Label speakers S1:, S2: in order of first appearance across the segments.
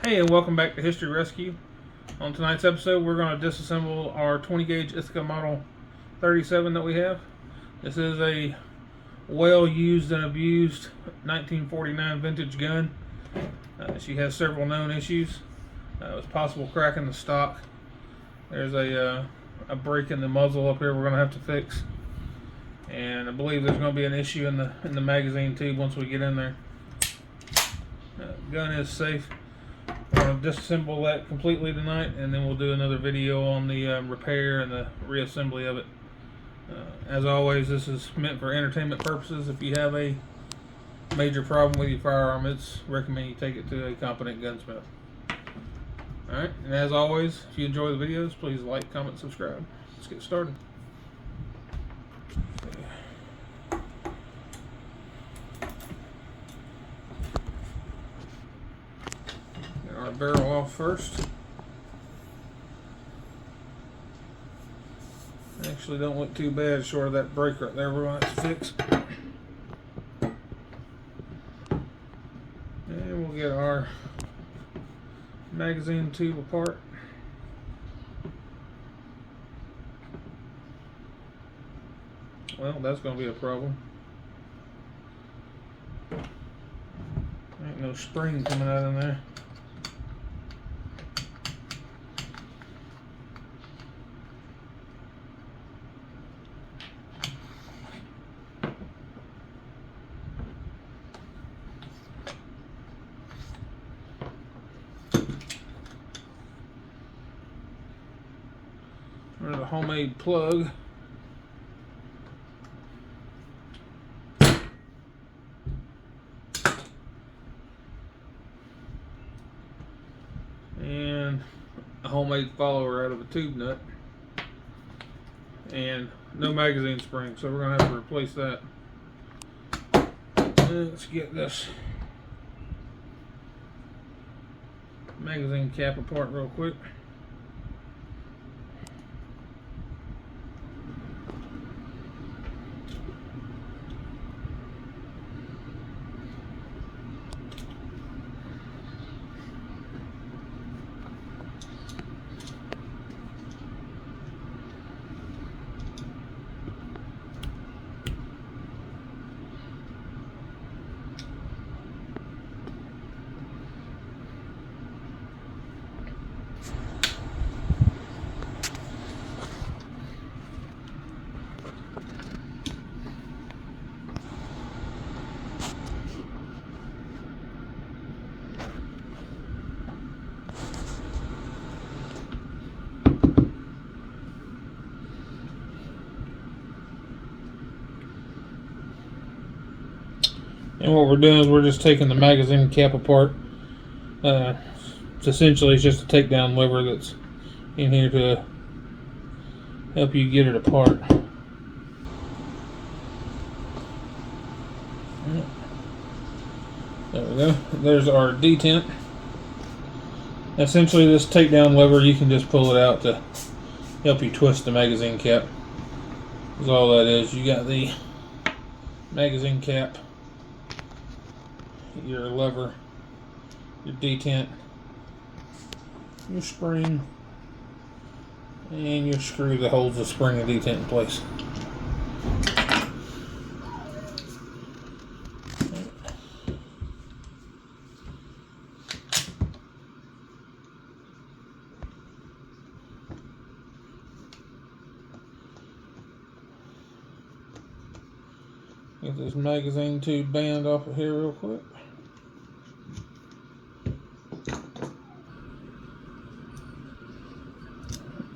S1: Hey, and welcome back to History Rescue. On tonight's episode, we're going to disassemble our 20 gauge Ithica Model 37 that we have. This is a well used and abused 1949 vintage gun. She has several known issues. It was possible crack in the stock. There's a break in the muzzle up here we're going to have to fix. And I believe there's going to be an issue in the magazine tube once we get in there. Gun is safe. We're going to disassemble that completely tonight, and then we'll do another video on the repair and the reassembly of it. As always, this is meant for entertainment purposes. If you have a major problem with your firearm, it's recommend you take it to a competent gunsmith. Alright, and as always, if you enjoy the videos, please like, comment, subscribe. Let's get started. Our barrel off first. Actually don't look too bad short of that break right there we're going to have to fix. And we'll get our magazine tube apart. Well, that's going to be a problem. Ain't no spring coming out in there. There's a homemade plug. And a homemade follower out of a tube nut. And no magazine spring, so we're going to have to replace that. Let's get this magazine cap apart real quick. And what we're doing is we're just taking the magazine cap apart. Essentially it's just a takedown lever that's in here to help you get it apart. There we go. There's our detent. Essentially this takedown lever, you can just pull it out to help you twist the magazine cap. That's all that is. You got the magazine cap, your lever, your detent, your spring, and your screw that holds the spring and detent in place. Get this magazine tube band off of here real quick.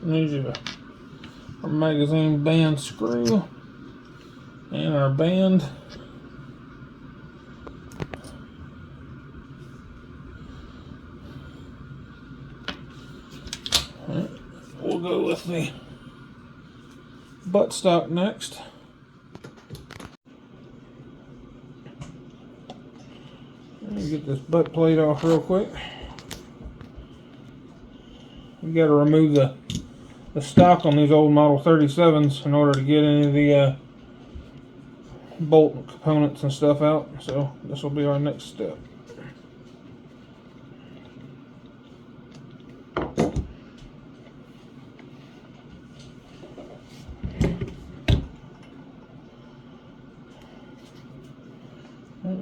S1: There's our magazine band screw and our band. Right, we'll go with the buttstock next. Let me get this butt plate off real quick. You got to remove the stock on these old Model 37s in order to get any of the bolt components and stuff out. So this will be our next step.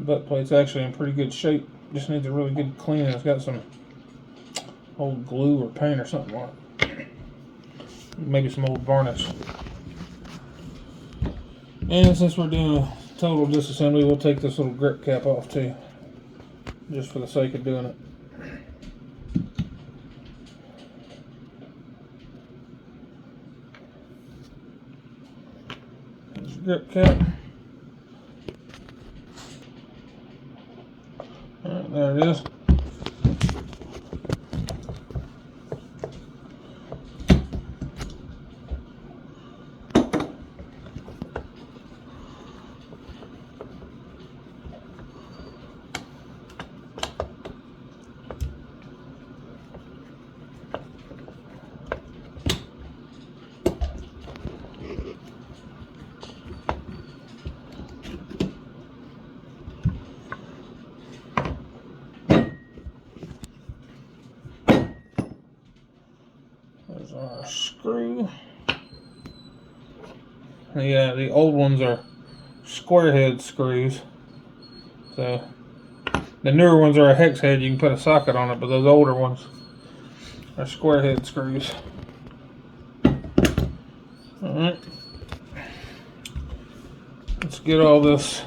S1: butt plate's actually in pretty good shape. Just needs a really good clean. It's got some old glue or paint or something on it. Maybe some old varnish. And since we're doing a total disassembly, we'll take this little grip cap off too, just for the sake of doing it. There's the grip cap. Alright, there it is. There's our screw. The old ones are square head screws. So the newer ones are a hex head. You can put a socket on it, but those older ones are square head screws. Alright. Let's get all this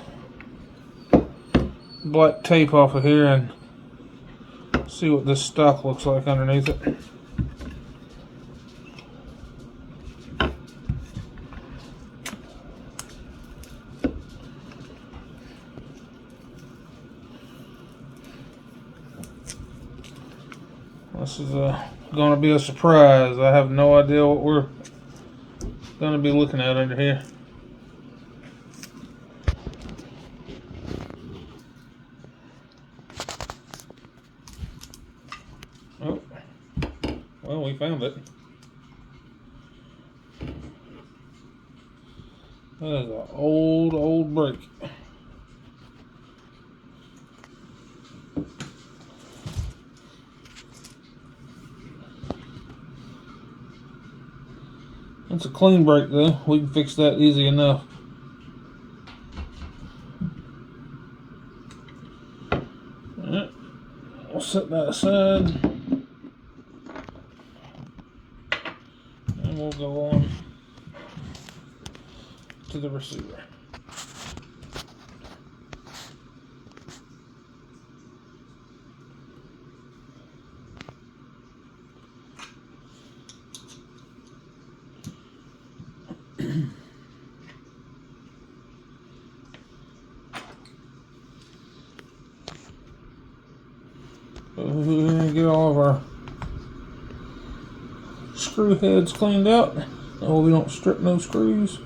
S1: black tape off of here and see what this stock looks like underneath it. This is going to be a surprise. I have no idea what we're going to be looking at under here. Oh, well, we found it. That is an old brake. It's a clean brake though. We can fix that easy enough. Alright, we'll set that aside. And we'll go on to the receiver. Get all of our screw heads cleaned out. Oh, we don't strip no screws.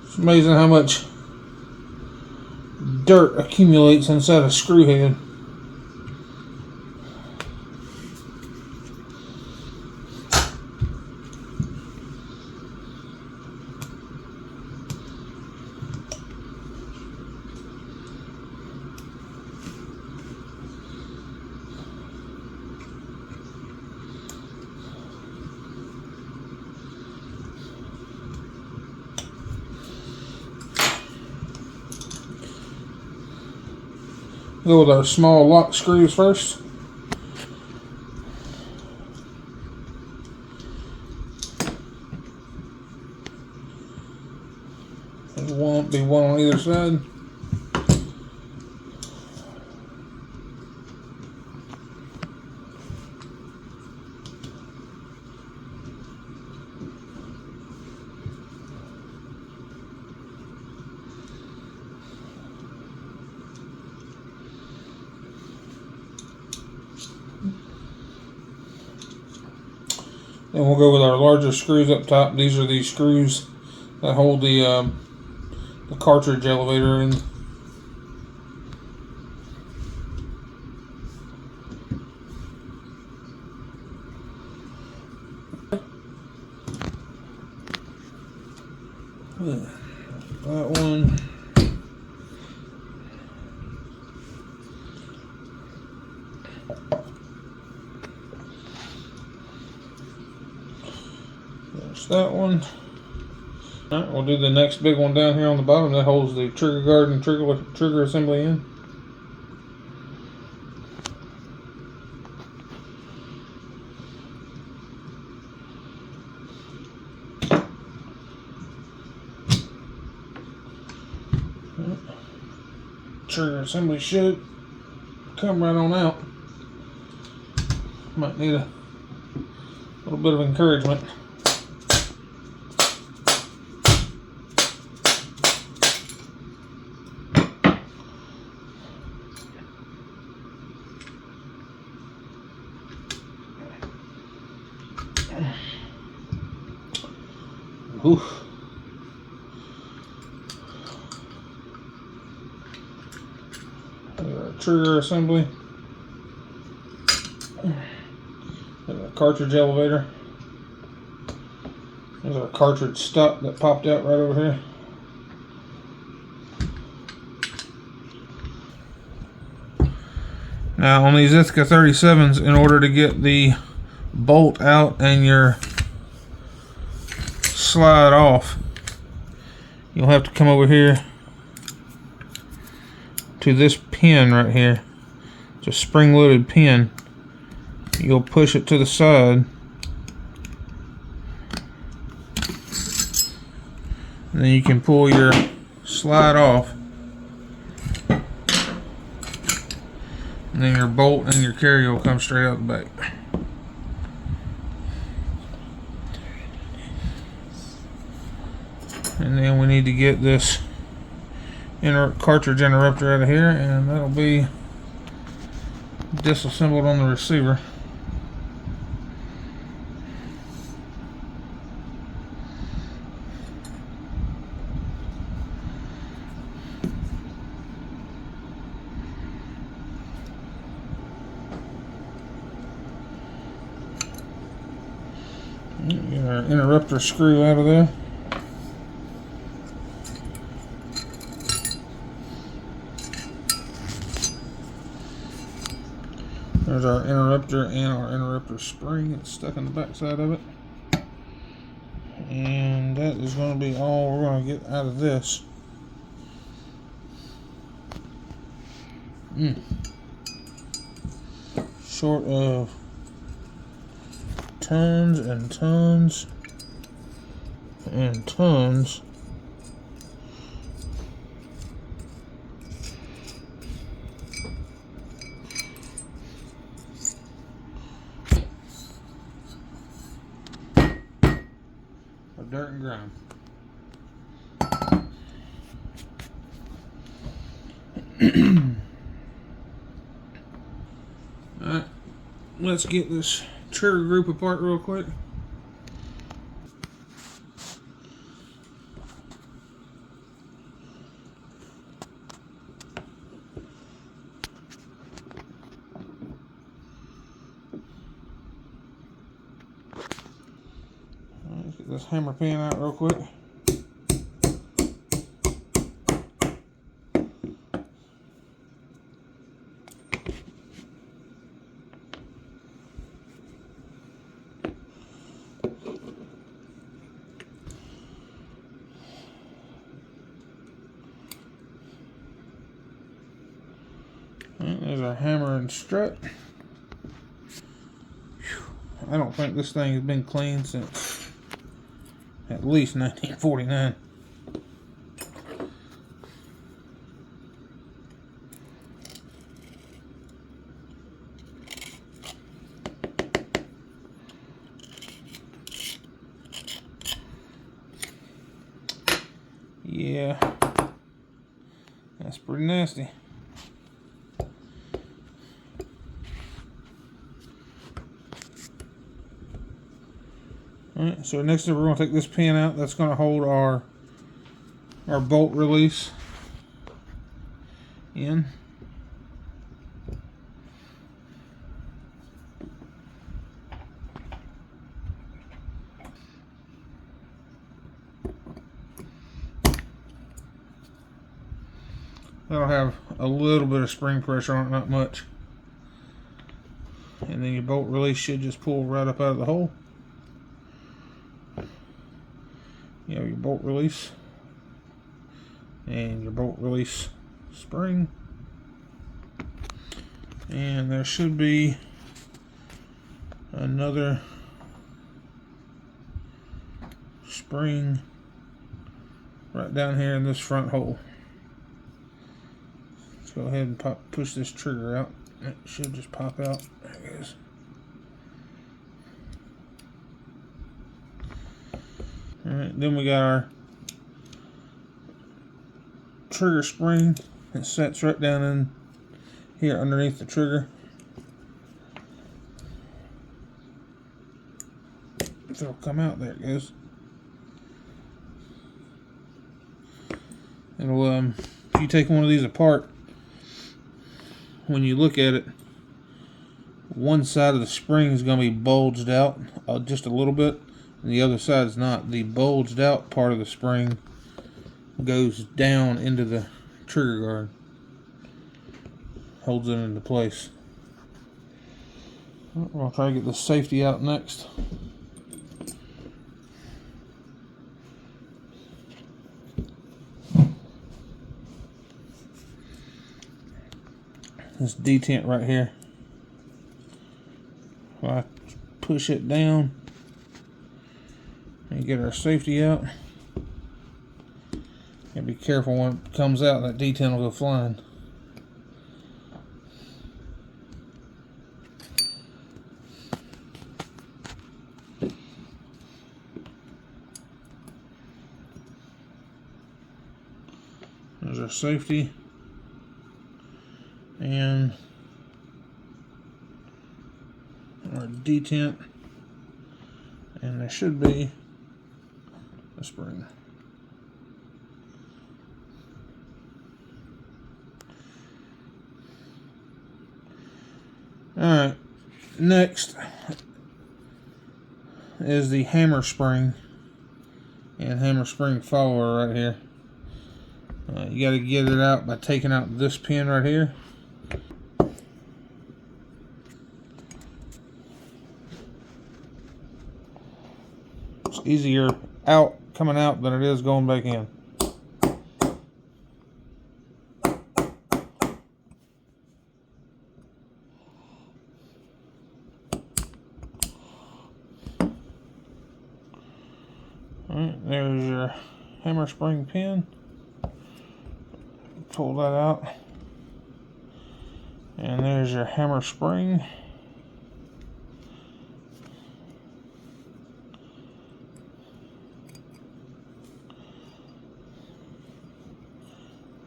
S1: It's amazing how much dirt accumulates inside a screw head. Go with our small lock screws first. There won't be one on either side. Then we'll go with our larger screws up top. These are the screws that hold the cartridge elevator in. that one. There's that one. Alright, we'll do the next big one down here on the bottom that holds the trigger guard and trigger assembly in. Trigger assembly should come right on out. Might need a little bit of encouragement. Oof. Trigger assembly. There's a cartridge elevator. There's our cartridge stop that popped out right over here. Now on these Ithica 37s, in order to get the bolt out and your slide off, you'll have to come over here to this pin right here. It's a spring-loaded pin. You'll push it to the side, and then you can pull your slide off, and then your bolt and your carrier will come straight out the back. And then we need to get this cartridge interrupter out of here, and that'll be disassembled on the receiver. Get our interrupter screw out of there. There's our interrupter and our interrupter spring. It's stuck in the back side of it. And that is going to be all we're going to get out of this. Short of tons and tons and tons of dirt and grime. Alright, let's get this trigger group apart real quick. Let's get this hammer pin out real quick. There's our hammer and strut. I don't think this thing has been cleaned since at least 1949. Yeah, that's pretty nasty. Alright, so next we're going to take this pin out. That's going to hold our bolt release in. That'll have a little bit of spring pressure on it, not much. And then your bolt release should just pull right up out of the hole. You have your bolt release and your bolt release spring. And there should be another spring right down here in this front hole. Let's go ahead and push this trigger out. It should just pop out. There it is. Alright, then we got our trigger spring. It sets right down in here underneath the trigger. If it'll come out, there it goes. It'll, if you take one of these apart, when you look at it, one side of the spring is going to be bulged out just a little bit, and the other side is not. The bulged out part of the spring goes down into the trigger guard, holds it into place. I'll try to get the safety out next. This detent right here, if I push it down and get our safety out, and be careful when it comes out, that detent will go flying. There's our safety. And our detent, and there should be a spring. Alright, next is the hammer spring and hammer spring follower right here. You got to get it out by taking out this pin right here. It's easier coming out than it is going back in. Alright, there's your hammer spring pin. Pull that out. And there's your hammer spring.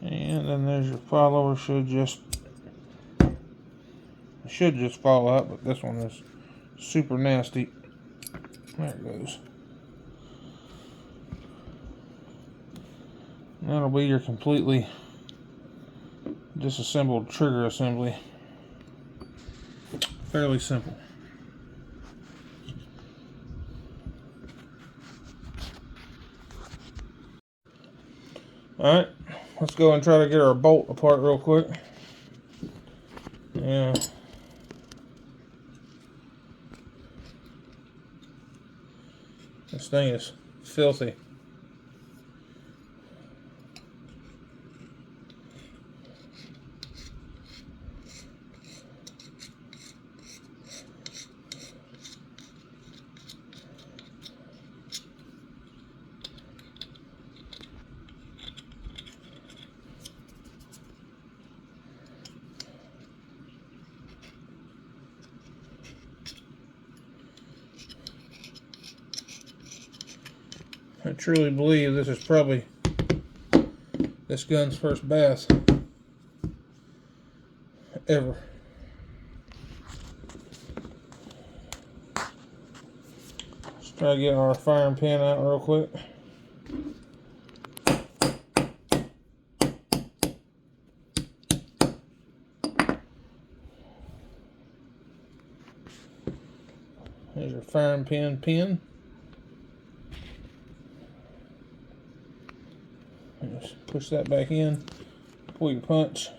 S1: And then there's your follower. Should just fall out, but this one is super nasty. There it goes. And that'll be your completely disassembled trigger assembly. Fairly simple. Alright, let's go and try to get our bolt apart real quick. Yeah. This thing is filthy. I truly believe this is probably this gun's first bath ever. Let's try to get our firing pin out real quick. There's your firing pin. Just push that back in, pull your punch.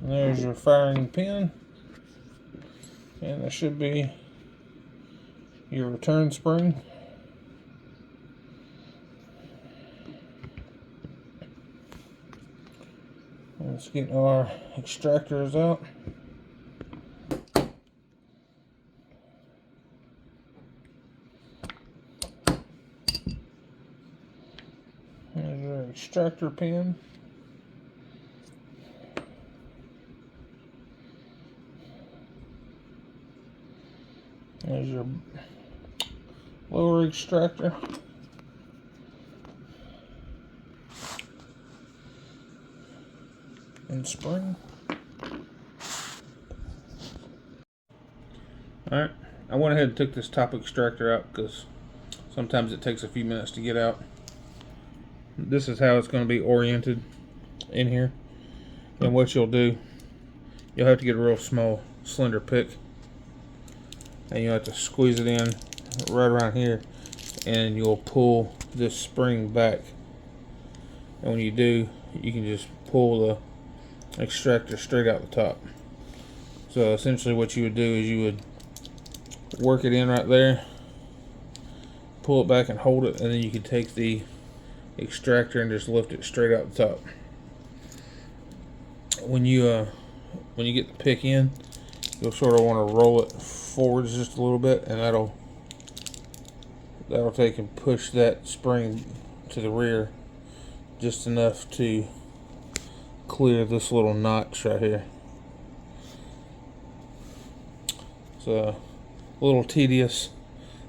S1: And there's your firing pin. And there should be your return spring. Let's get our extractors out. There's our extractor pin. There's your lower extractor. And spring. Alright, I went ahead and took this top extractor out because sometimes it takes a few minutes to get out. This is how it's going to be oriented in here. And what you'll do, you'll have to get a real small, slender pick. And you'll have to squeeze it in right around here. And you'll pull this spring back. And when you do, you can just pull the extractor straight out the top. So essentially what you would do is you would work it in right there, pull it back and hold it, and then you can take the extractor and just lift it straight out the top. When you get the pick in, you'll sort of want to roll it forwards just a little bit, and that'll take and push that spring to the rear just enough to clear this little notch right here. It's a little tedious.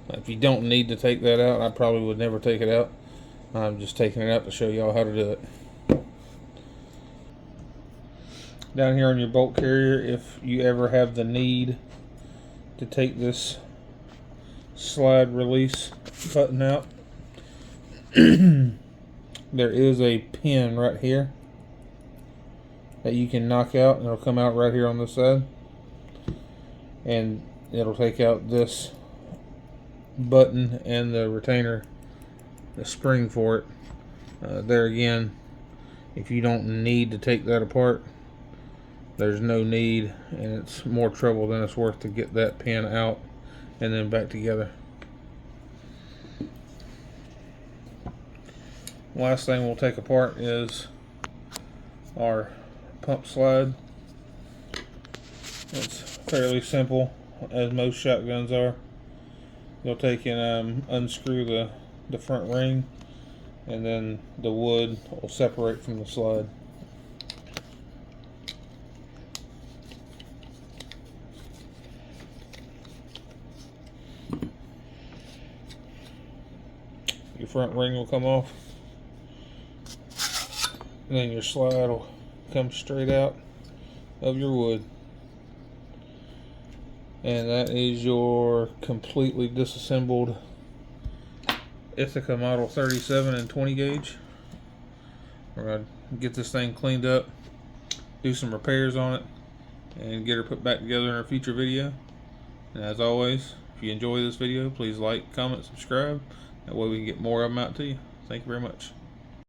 S1: If you don't need to take that out, I probably would never take it out. I'm just taking it out to show y'all how to do it. Down here on your bolt carrier, if you ever have the need to take this slide release button out, there is a pin right here that you can knock out, and it'll come out right here on this side, and it'll take out this button and the retainer, the spring for it. There again, if you don't need to take that apart, there's no need, and it's more trouble than it's worth to get that pin out and then back together. Last thing we'll take apart is our pump slide. It's fairly simple, as most shotguns are. You'll take and unscrew the front ring, and then the wood will separate from the slide. Your front ring will come off, and then your slide will come straight out of your wood. And that is your completely disassembled Ithica Model 37 and 20 gauge. We're going to get this thing cleaned up, do some repairs on it, and get her put back together in a future video. And as always, if you enjoy this video, please like, comment, subscribe. That way we can get more of them out to you. Thank you very much.